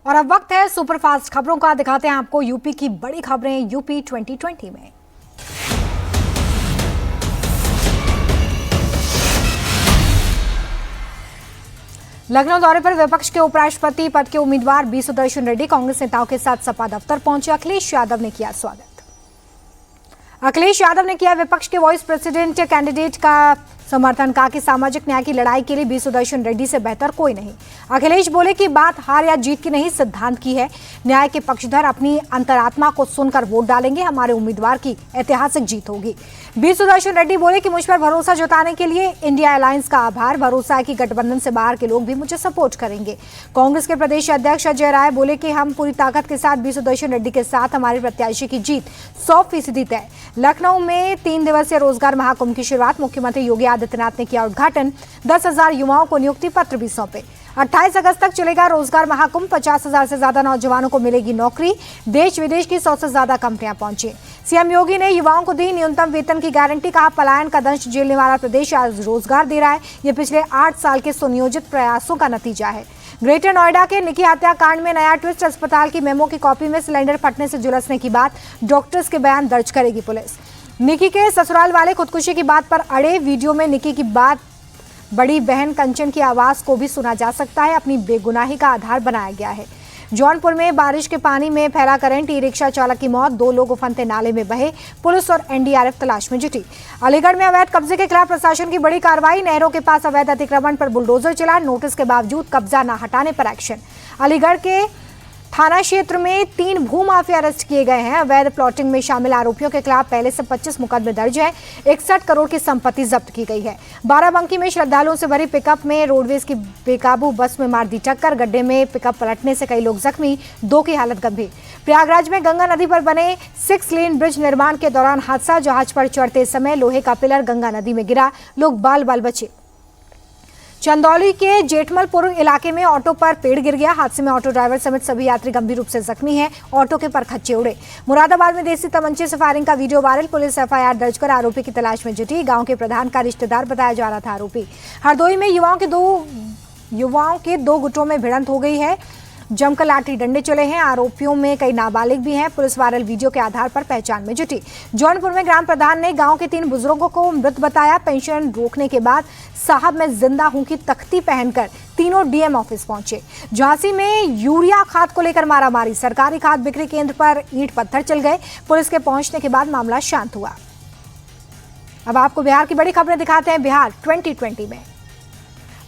और अब वक्त है सुपरफास्ट खबरों का। दिखाते हैं आपको यूपी की बड़ी खबरें यूपी 2020 में। लखनऊ दौरे पर विपक्ष के उपराष्ट्रपति पद के उम्मीदवार बी सुदर्शन रेड्डी कांग्रेस नेताओं के साथ सपा दफ्तर पहुंचे। अखिलेश यादव ने किया स्वागत। अखिलेश यादव ने किया विपक्ष के वाइस प्रेसिडेंट कैंडिडेट का समर्थन। कहा कि सामाजिक न्याय की लड़ाई के लिए बी सुदर्शन रेड्डी से बेहतर कोई नहीं। अखिलेश बोले कि बात हार या जीत की नहीं, सिद्धांत की है। न्याय के पक्षधर अपनी अंतरात्मा को सुनकर वोट डालेंगे। हमारे उम्मीदवार की ऐतिहासिक जीत होगी। बी सुदर्शन रेड्डी बोले कि मुझ पर भरोसा जताने के लिए इंडिया अलायंस का आभार। भरोसा है कि गठबंधन से बाहर के लोग भी मुझे सपोर्ट करेंगे। कांग्रेस के प्रदेश अध्यक्ष अजय राय बोले कि हम पूरी ताकत के साथ बी सुदर्शन रेड्डी के साथ हमारे प्रत्याशी की जीत 100% तय। लखनऊ में 3 दिवसीय रोजगार महाकुंभ की शुरुआत मुख्यमंत्री योगी आदित्यनाथ ने किया उद्घाटन। 10,000 युवाओं को नियुक्ति पत्र भी सौंपे। 28 अगस्त तक चलेगा रोजगार महाकुंभ। 50,000 से ज्यादा नौजवानों को मिलेगी नौकरी। देश विदेश की 100 से ज्यादा कंपनियां पहुंची। सीएम योगी ने युवाओं को दी न्यूनतम वेतन की गारंटी। कहा पलायन का दंश झेलने वाला प्रदेश आज रोजगार दे रहा है। ये पिछले 8 साल के सुनियोजित प्रयासों का नतीजा है। ग्रेटर नोएडा के निकी हत्याकांड में नया ट्विस्ट। अस्पताल की मेमो की कॉपी में सिलेंडर फटने से झुलसने की बात। डॉक्टर्स के बयान दर्ज करेगी पुलिस। निकी के ससुराल वाले खुदकुशी की बात पर अड़े। वीडियो में निकी की बात बड़ी बहन कंचन की आवाज को भी सुना जा सकता है। अपनी बेगुनाही का आधार बनाया गया है। जौनपुर में बारिश के पानी में फैला करंट। ई रिक्शा चालक की मौत। 2 लोग उफनते नाले में बहे। पुलिस और एनडीआरएफ तलाश में जुटी। अलीगढ़ में अवैध कब्जे के खिलाफ प्रशासन की बड़ी कार्रवाई। नहरों के पास अवैध अतिक्रमण पर बुलडोजर चला। नोटिस के बावजूद कब्जा न हटाने पर एक्शन। अलीगढ़ के थाना क्षेत्र में 3 भूमाफिया अरेस्ट किए गए हैं। अवैध प्लॉटिंग में शामिल आरोपियों के खिलाफ पहले से 25 मुकदमे दर्ज हैं। 61 करोड़ की संपत्ति जब्त की गई है। बाराबंकी में श्रद्धालुओं से भरी पिकअप में रोडवेज की बेकाबू बस में मार दी टक्कर। गड्ढे में पिकअप पलटने से कई लोग जख्मी, 2 की हालत गंभीर। प्रयागराज में गंगा नदी पर बने 6 लेन ब्रिज निर्माण के दौरान हादसा। जहाज पर चढ़ते समय लोहे का पिलर गंगा नदी में गिरा। लोग बाल बाल बचे। चंदौली के जेठमलपुर इलाके में ऑटो पर पेड़ गिर गया। हादसे में ऑटो ड्राइवर समेत सभी यात्री गंभीर रूप से जख्मी हैं। ऑटो के परखच्चे उड़े। मुरादाबाद में देसी तमंचे से फायरिंग का वीडियो वायरल। पुलिस एफआईआर दर्ज कर आरोपी की तलाश में जुटी। गांव के प्रधान का रिश्तेदार बताया जा रहा था आरोपी। हरदोई में युवाओं के 2 गुटों में भिड़ंत हो गई है। जमकर लाठी डंडे चले हैं। आरोपियों में कई नाबालिग भी हैं। पुलिस वायरल वीडियो के आधार पर पहचान में जुटी। जौनपुर में ग्राम प्रधान ने गांव के 3 बुजुर्गों को मृत बताया। पेंशन रोकने के बाद साहब मैं जिंदा हूं की तख्ती पहनकर तीनों डीएम ऑफिस पहुंचे। झांसी में यूरिया खाद को लेकर मारामारी। सरकारी खाद बिक्री केंद्र पर ईंट पत्थर चल गए। पुलिस के पहुंचने के बाद मामला शांत हुआ। अब आपको बिहार की बड़ी खबरें दिखाते हैं। बिहार 2020 में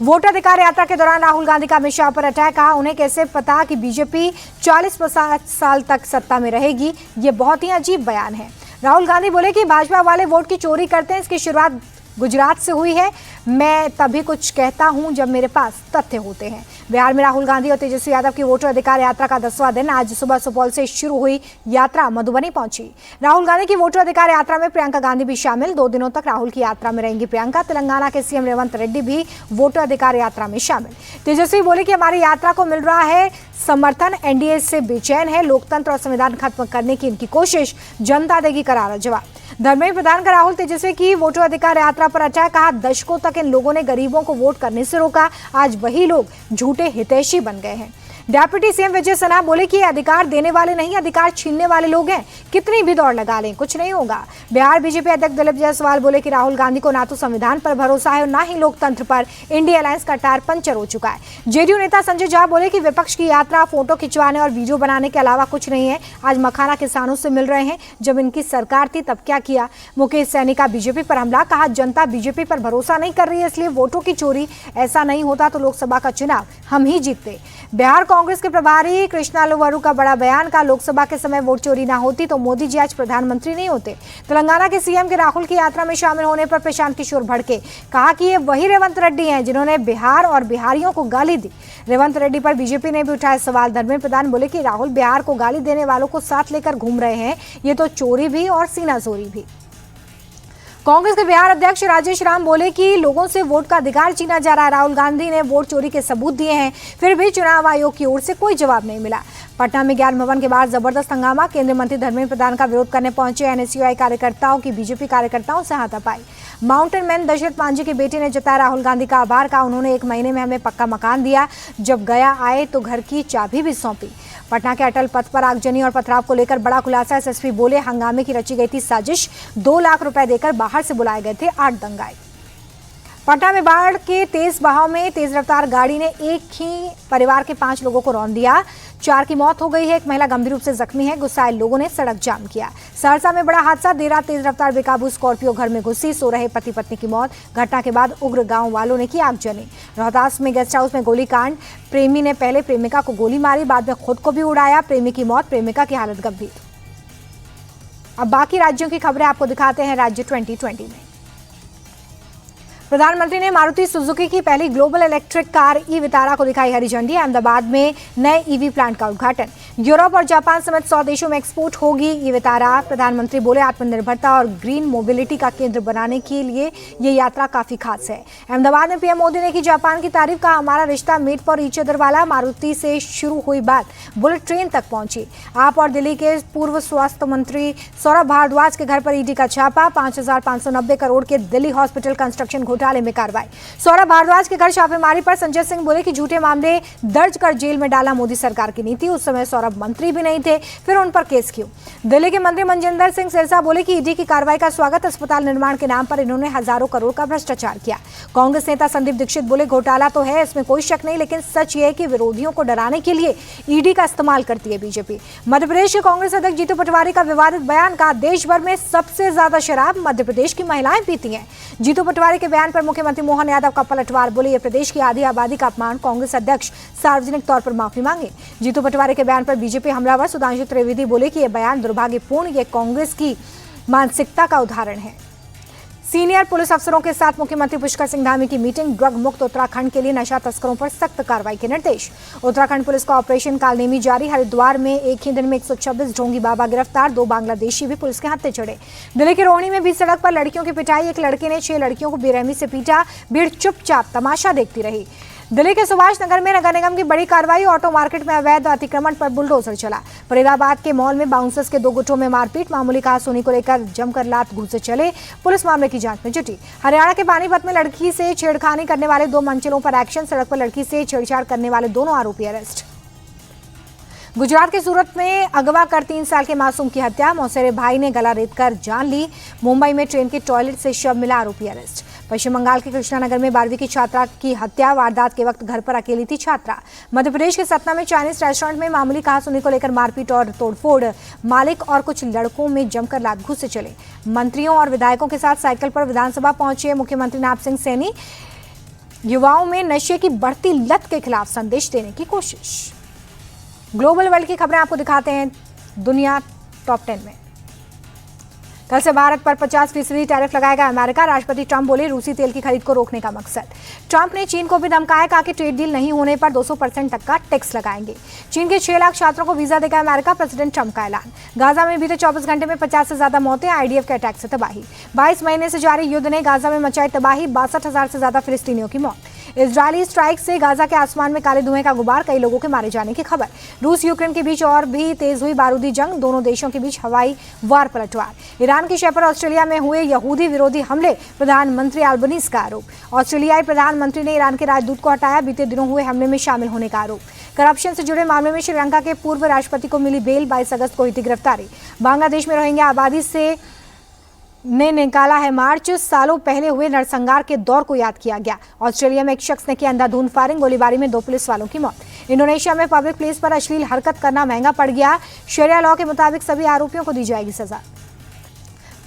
वोटर अधिकार यात्रा के दौरान राहुल गांधी का अमित शाह पर अटैक। कहा उन्हें कैसे पता कि बीजेपी 40-50 साल तक सत्ता में रहेगी। ये बहुत ही अजीब बयान है। राहुल गांधी बोले कि भाजपा वाले वोट की चोरी करते हैं। इसकी शुरुआत गुजरात से हुई है। मैं तभी कुछ कहता हूं जब मेरे पास तथ्य होते हैं। बिहार में राहुल गांधी और तेजस्वी यादव की वोटर अधिकार यात्रा का 10वां दिन। आज सुबह सुपौल से शुरू हुई यात्रा मधुबनी पहुंची। राहुल गांधी की वोटर अधिकार यात्रा में प्रियंका गांधी भी शामिल। 2 दिनों तक राहुल की यात्रा में रहेंगी प्रियंका। तेलंगाना के सीएम रेवंत रेड्डी भी वोटर अधिकार यात्रा में शामिल। तेजस्वी बोले कि हमारी यात्रा को मिल रहा है समर्थन। एनडीए से बेचैन है। लोकतंत्र और संविधान खत्म करने की इनकी कोशिश, जनता देगी करारा जवाब। धर्मेंद्र प्रधान का राहुल तेजस्वी की वोटर अधिकार यात्रा पर अटैक। कहा दशकों तक इन लोगों ने गरीबों को वोट करने से रोका। आज वही लोग झूठे हितैषी बन गए हैं। डेप्यूटी सीएम विजय सिन्हा बोले कि अधिकार देने वाले नहीं, अधिकार छीनने वाले लोग हैं। कितनी भी दौड़ लगा लें, कुछ नहीं होगा। बिहार बीजेपी अध्यक्ष दिलीप जायसवाल बोले कि राहुल गांधी को ना तो संविधान पर भरोसा है और ना ही लोकतंत्र पर। इंडिया अलायंस का टायर पंचर हो चुका है। जेडीयू नेता संजय झा बोले कि विपक्ष की यात्रा फोटो खिंचवाने और वीडियो बनाने के अलावा कुछ नहीं है। आज मखाना किसानों से मिल रहे हैं। जब इनकी सरकार थी तब क्या किया। मुकेश सैनी का बीजेपी पर हमला। कहा जनता बीजेपी पर भरोसा नहीं कर रही है, इसलिए वोटों की चोरी। ऐसा नहीं होता तो लोकसभा का चुनाव हम ही जीतते। बिहार कांग्रेस के प्रभारी कृष्णा लुवारू का बड़ा बयान। का लोकसभा के समय वोट चोरी ना होती तो मोदी जी आज प्रधानमंत्री नहीं होते। तेलंगाना के सीएम के राहुल की यात्रा में शामिल होने पर प्रशांत किशोर भड़के। कहा कि ये वही रेवंत रेड्डी हैं जिन्होंने बिहार और बिहारियों को गाली दी। रेवंत रेड्डी पर बीजेपी ने भी उठाया सवाल। धर्मेंद्र प्रधान बोले कि राहुल बिहार को गाली देने वालों को साथ लेकर घूम रहे हैं। ये तो चोरी भी और सीनाजोरी भी। कांग्रेस के बिहार अध्यक्ष राजेश राम बोले कि लोगों से वोट का अधिकार छीना जा रहा है। राहुल गांधी ने वोट चोरी के सबूत दिए हैं, फिर भी चुनाव आयोग की ओर से कोई जवाब नहीं मिला। पटना में ज्ञान भवन के बाहर जबरदस्त हंगामा। केंद्रीय मंत्री धर्मेंद्र प्रधान का विरोध करने पहुंचे एनएसयूआई कार्यकर्ताओं की बीजेपी कार्यकर्ताओं से हाथापाई। माउंटेन मैन दशरथ मांझी की बेटी ने जताया राहुल गांधी का आभार, कहा उन्होंने 1 महीने में हमें पक्का मकान दिया, जब गया आए तो घर की चाबी भी सौंपी। पटना के अटल पथ पर आगजनी और पथराव को लेकर बड़ा खुलासा। एसएसपी बोले हंगामे की रची गई थी साजिश, 2 लाख रुपए देकर बाहर से बुलाए गए थे 8 दंगाई। पटना में बाढ़ के तेज बहाव में तेज रफ्तार गाड़ी ने एक ही परिवार के 5 लोगों को रौंद दिया। 4 की मौत हो गई है, एक महिला गंभीर रूप से जख्मी है। गुस्साए लोगों ने सड़क जाम किया। सहरसा में बड़ा हादसा, देर रात तेज रफ्तार बेकाबू स्कॉर्पियो घर में घुसी, सो रहे पति पत्नी की मौत। घटना के बाद उग्र गांव वालों ने की आगजनी। रोहतास में गेस्ट हाउस में गोलीकांड, प्रेमी ने पहले प्रेमिका को गोली मारी, बाद में खुद को भी उड़ाया। प्रेमी की मौत, प्रेमिका की हालत गंभीर। अब बाकी राज्यों की खबरें आपको दिखाते हैं राज्य 2020 में। प्रधानमंत्री ने मारुति सुजुकी की पहली ग्लोबल इलेक्ट्रिक कार ई वितारा को दिखाई हरी झंडी। अहमदाबाद में नए ईवी प्लांट का उद्घाटन। यूरोप और जापान समेत 100 देशों में एक्सपोर्ट होगी ई वितारा। प्रधानमंत्री बोले आत्मनिर्भरता और ग्रीन मोबिलिटी का केंद्र बनाने के लिए ये यात्रा काफी खास है। अहमदाबाद में पीएम मोदी ने की जापान की तारीफ, कहा हमारा रिश्ता मेड फॉर ईच अदर वाला। मारुति से शुरू हुई बात बुलेट ट्रेन तक पहुंची। आप और दिल्ली के पूर्व स्वास्थ्य मंत्री सौरभ भारद्वाज के घर पर ईडी का छापा। 5,590 करोड़ के दिल्ली हॉस्पिटल कंस्ट्रक्शन घोटाले में कार्रवाई। सौरभ भारद्वाज के घर छापेमारी पर संजय सिंह बोले कि झूठे मामले दर्ज कर जेल में डाला मोदी सरकार की नीति। उस समय सौरभ मंत्री भी नहीं थे, फिर उन पर केस क्यों? दिल्ली के मंत्री मनजिंदर सिंह सिरसा बोले कि ईडी की कार्रवाई का स्वागत। अस्पताल निर्माण के नाम पर इन्होंने हजारों करोड़ का भ्रष्टाचार किया। कांग्रेस नेता संदीप दीक्षित बोले घोटाला तो है, इसमें कोई शक नहीं, लेकिन सच ये है कि विरोधियों को डराने के लिए ईडी का इस्तेमाल करती है बीजेपी। मध्य प्रदेश के कांग्रेस अध्यक्ष जीतू पटवारी का विवादित बयान, कहा देश भर में सबसे ज्यादा शराब मध्य प्रदेश की महिलाएं पीती हैं। जीतू पटवारी के बयान पर मुख्यमंत्री मोहन यादव का पलटवार, बोले ये प्रदेश की आधी आबादी का अपमान। कांग्रेस अध्यक्ष सार्वजनिक तौर पर माफी मांगे। जीतू पटवारी के बयान पर बीजेपी हमलावर सुधांशु त्रिवेदी बोले कि यह बयान दुर्भाग्यपूर्ण, ये कांग्रेस की मानसिकता का उदाहरण है। सीनियर पुलिस अफसरों के साथ मुख्यमंत्री पुष्कर सिंह धामी की मीटिंग। ड्रग मुक्त उत्तराखंड के लिए नशा तस्करों पर सख्त कार्रवाई के निर्देश। उत्तराखंड पुलिस का ऑपरेशन कालनेमी जारी। हरिद्वार में एक ही दिन में 126 ढोंगी बाबा गिरफ्तार। 2 बांग्लादेशी भी पुलिस के हत्थे चढ़े। दिल्ली के रोहिणी में भी सड़क पर लड़कियों की पिटाई। एक लड़के ने 6 लड़कियों को बेरहमी से पीटा। भीड़ चुपचाप तमाशा देखती रही। दिल्ली के सुभाष नगर में नगर निगम की बड़ी कार्रवाई। ऑटो मार्केट में अवैध अतिक्रमण पर बुलडोजर चला। फरीदाबाद के मॉल में बाउंसर्स के 2 गुटों में मारपीट। मामूली कहासुनी को लेकर जमकर लात घूंसे चले। पुलिस मामले की जांच में जुटी। हरियाणा के पानीपत में लड़की से छेड़खानी करने वाले 2 मंचलों पर एक्शन। सड़क पर लड़की से छेड़छाड़ करने वाले दोनों आरोपी अरेस्ट। गुजरात के सूरत में अगवा कर 3 साल के मासूम की हत्या। मौसेरे भाई ने गला रेतकर जान ली। मुंबई में ट्रेन के टॉयलेट से शव मिला, आरोपी अरेस्ट। पश्चिम बंगाल के कृष्णानगर में 12वीं की छात्रा की हत्या। वारदात के वक्त घर पर अकेली थी छात्रा। मध्य प्रदेश के सतना में चाइनीज रेस्टोरेंट में मामूली कहासुनी को लेकर मारपीट और तोड़फोड़। मालिक और कुछ लड़कों में जमकर लात घूंसे चले। मंत्रियों और विधायकों के साथ साइकिल पर विधानसभा पहुंचे मुख्यमंत्री नाथ सिंह सैनी। युवाओं में नशे की बढ़ती लत के खिलाफ संदेश देने की कोशिश। ग्लोबल वर्ल्ड की खबरें आपको दिखाते हैं दुनिया टॉप 10 में। कल से भारत पर 50% टैरिफ लगाएगा अमेरिका। राष्ट्रपति ट्रंप बोले रूसी तेल की खरीद को रोकने का मकसद। ट्रंप ने चीन को भी धमकाया, कहा कि ट्रेड डील नहीं होने पर 200% तक का टैक्स लगाएंगे। चीन के 6 लाख छात्रों को वीजा देगा अमेरिका, प्रेसिडेंट ट्रंप का ऐलान। गाजा में बीते 24 घंटे में 50 से ज्यादा मौतें। आईडीएफ के अटैक से तबाही। 22 महीने से जारी युद्ध ने गाजा में मचाई तबाही। 62,000 से ज्यादा फिलिस्तीनियों की मौत। इजरायली स्ट्राइक से गाजा के आसमान में काले धुएं का गुबार। कई लोगों के मारे जाने की खबर। रूस यूक्रेन के बीच और भी तेज हुई बारूदी जंग। दोनों देशों के बीच हवाई वार पलटवार। ईरान की शहर पर ऑस्ट्रेलिया में हुए यहूदी विरोधी हमले। प्रधानमंत्री अल्बनीज का आरोप। ऑस्ट्रेलियाई प्रधानमंत्री ने ईरान के राजदूत को हटाया। बीते दिनों हुए हमले में शामिल होने का आरोप। करप्शन से जुड़े मामले में श्रीलंका के पूर्व राष्ट्रपति को मिली बेल। 22 अगस्त को हुई थी गिरफ्तारी। बांग्लादेश में रोहिंग्या आबादी से ने निकाला है मार्च। सालों पहले हुए नरसंहार के दौर को याद किया गया। ऑस्ट्रेलिया में एक शख्स ने किया अंधाधुंध फायरिंग। गोलीबारी में 2 पुलिस वालों की मौत। इंडोनेशिया में पब्लिक प्लेस पर अश्लील हरकत करना महंगा पड़ गया। शरिया लॉ के मुताबिक सभी आरोपियों को दी जाएगी सजा।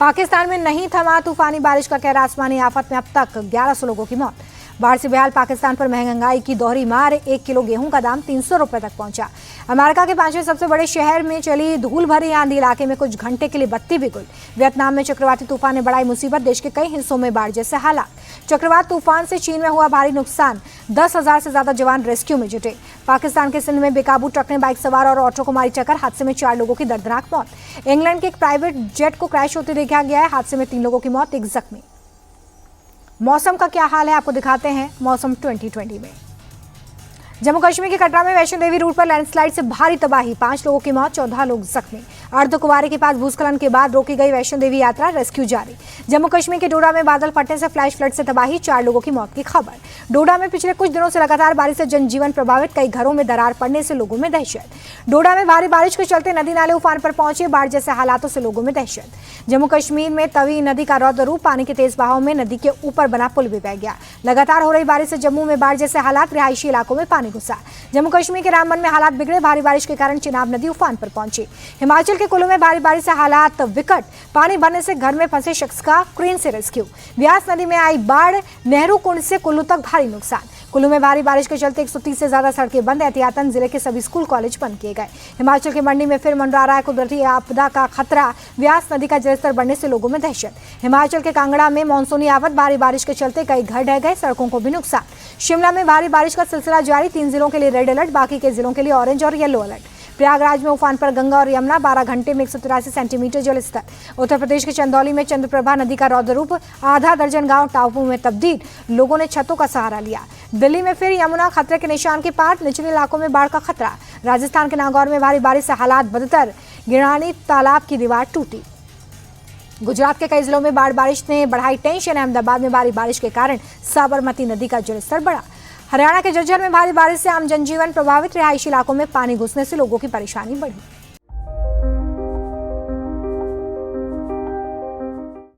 पाकिस्तान में नहीं थमा तूफानी बारिश का कहर। आसमानी आफत में अब तक 1100 लोगों की मौत। बाढ़ से बेहाल पाकिस्तान पर महंगाई की दोहरी मार। 1 किलो गेहूं का दाम 300 रुपए तक पहुंचा। अमेरिका के 5वें सबसे बड़े शहर में चली धूल भरी आंधी। इलाके में कुछ घंटे के लिए बत्ती भी गुल। वियतनाम में चक्रवाती तूफान ने बढ़ाई मुसीबत। देश के कई हिस्सों में बाढ़ जैसे हालात। चक्रवात तूफान से चीन में हुआ भारी नुकसान। 10,000 से ज्यादा जवान रेस्क्यू में जुटे। पाकिस्तान के सिंध में बेकाबू ट्रक ने बाइक सवार और ऑटो को मारी टक्कर। हादसे में 4 लोगों की दर्दनाक मौत। इंग्लैंड के एक प्राइवेट जेट को क्रैश होते देखा गया है। हादसे में 3 लोगों की मौत, 1 जख्मी। मौसम का क्या हाल है आपको दिखाते हैं मौसम 2020 में। जम्मू कश्मीर के कटरा में वैष्णो देवी रूट पर लैंडस्लाइड से भारी तबाही, 5 लोगों की मौत, 14 लोग जख्मी। अर्धकुंवारी के पास भूस्खलन के बाद रोकी गई वैष्णो देवी यात्रा, रेस्क्यू जारी। जम्मू कश्मीर के डोडा में बादल फटने से फ्लैश फ्लड से तबाही, 4 लोगों की मौत की खबर। डोडा में पिछले कुछ दिनों से लगातार बारिश से जनजीवन प्रभावित, कई घरों में दरार पड़ने से लोगों में दहशत। डोडा में भारी बारिश के चलते नदी नाले उफान पर पहुंचे, बाढ़ जैसे हालातों से लोगों में दहशत। जम्मू कश्मीर में तवी नदी का रौद्र रूप, पानी के तेज बहाव में नदी के ऊपर बना पुल भी बह गया। लगातार हो रही बारिश से जम्मू में बाढ़ जैसे हालात, रिहायशी इलाकों में पानी घुसा। जम्मू कश्मीर के रामबन में हालात बिगड़े, भारी बारिश के कारण चिनाब नदी उफान पर पहुंची। हिमाचल के कुल्लू में भारी बारिश से हालात विकट, पानी भरने से घर में फंसे शख्स का क्रेन से रेस्क्यू। व्यास नदी में आई बाढ़, नेहरू कुंड से कुल्लू तक भारी नुकसान। कुल्लू में भारी बारिश के चलते 130 से ज्यादा सड़कें बंद, एहतियातन जिले के सभी स्कूल कॉलेज बंद किए गए। हिमाचल के मंडी में फिर मंडरा रहा है कुदरती आपदा का खतरा, व्यास नदी का जलस्तर बढ़ने से लोगों में दहशत। हिमाचल के कांगड़ा में मानसूनी आफत, भारी बारिश के चलते कई घर ढह गए, सड़कों को भी नुकसान। शिमला में भारी बारिश का सिलसिला जारी, 3 जिलों के लिए रेड अलर्ट, बाकी के जिलों के लिए ऑरेंज और येलो अलर्ट। प्रयागराज में उफान पर गंगा और यमुना, 12 घंटे में 183 सेंटीमीटर जलस्तर। उत्तर प्रदेश के चंदौली में चंद्रप्रभा नदी का रौद्र रूप, आधा दर्जन गांव टापू में तब्दील, लोगों ने छतों का सहारा लिया। दिल्ली में फिर यमुना खतरे के निशान के पार, निचले इलाकों में बाढ़ का खतरा। राजस्थान के नागौर में भारी बारिश से हालात बदतर, गिरानी तालाब की दीवार टूटी। गुजरात के कई जिलों में बारिश ने बढ़ाई टेंशन, अहमदाबाद में भारी बारिश के कारण साबरमती नदी का जलस्तर बढ़ा। हरियाणा के झज्जर में भारी बारिश से आम जनजीवन प्रभावित, रिहायशी इलाकों में पानी घुसने से लोगों की परेशानी बढ़ी।